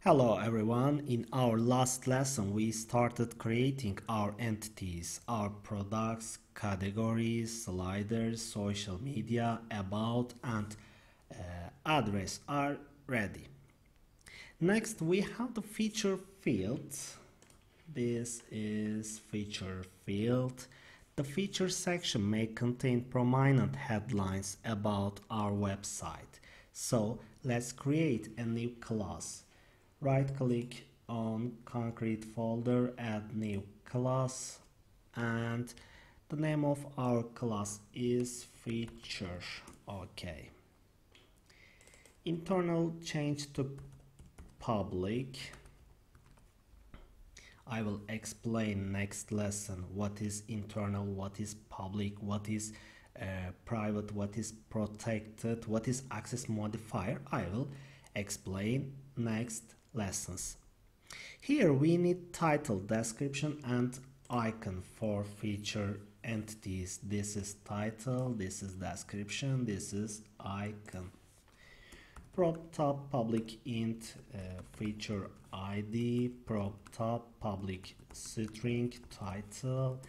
Hello everyone, in our last lesson we started creating our entities, our products, categories, sliders, social media, about and address are ready. Next we have the feature field. This is feature field. The feature section may contain prominent headlines about our website. So let's create a new class. Right click on concrete folder, add new class, and the name of our class is feature. Okay. Internal change to public. I will explain next lesson what is internal, what is public, what is private, what is protected, what is access modifier. I will explain next lessons. Here we need title, description and icon for feature entities. This is title, this is description, this is icon. Prop top public int feature ID, prop top public string title,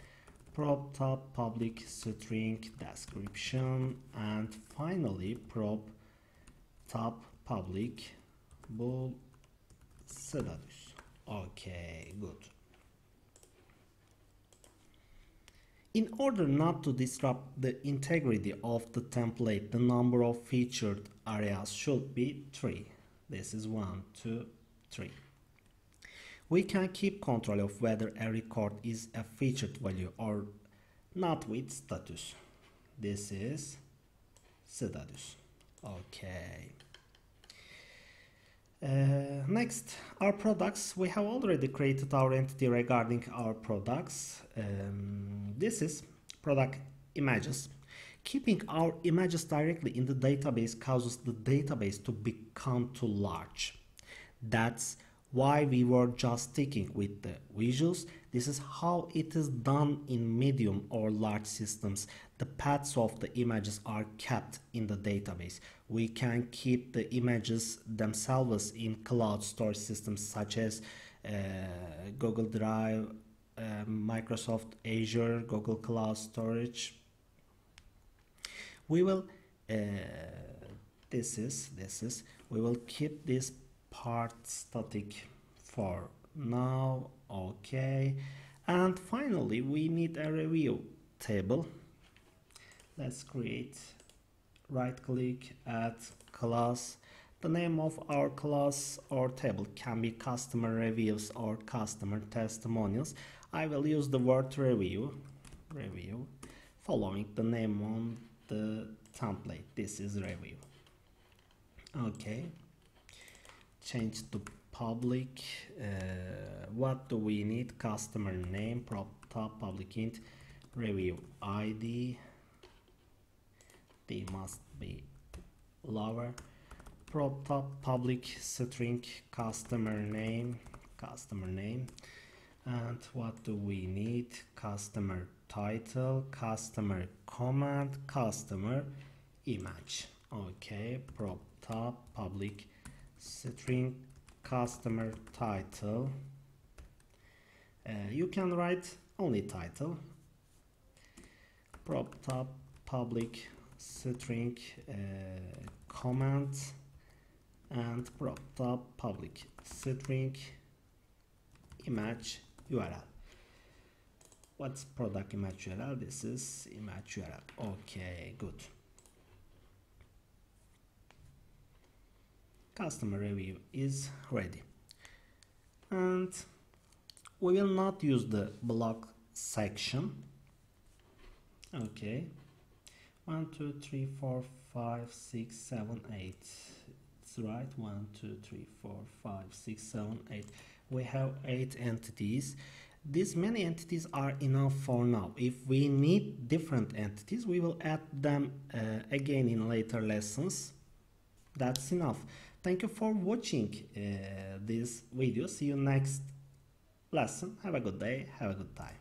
prop top public string description, and finally prop top public bool status. Okay, good. In order not to disrupt the integrity of the template, the number of featured areas should be 3. This is 1, 2, 3. We can keep control of whether a record is a featured value or not with status. This is status. Okay. Next, our products. We have already created our entity regarding our products. This is product images. Keeping our images directly in the database causes the database to become too large. That's why we were just sticking with the visuals. This is how it is done in medium or large systems. The paths of the images are kept in the database. We can keep the images themselves in cloud storage systems such as Google Drive, Microsoft Azure, Google Cloud Storage. We will we will keep this part static for now. Okay, and finally we need a review table. Let's create, right click, add class. The name of our class or table can be customer reviews or customer testimonials. I will use the word review following the name on the template. This is review. Okay, change to public. What do we need? Customer name, prop top public int review ID. They must be lower. Prop top public string customer name, and what do we need? Customer title, customer comment, customer image. Okay, prop top public string customer title. You can write only title. Prop top public string comment and prop top public string image URL. What's product image URL? This is image URL. Okay, good. Customer review is ready, and we will not use the block section. Okay, 1 2 3 4 5 6 7 8. It's right. 1 2 3 4 5 6 7 8. We have 8 entities. These many entities are enough for now. If we need different entities, we will add them again in later lessons. That's enough. Thank you for watching this video. See you next lesson. Have a good day. Have a good time.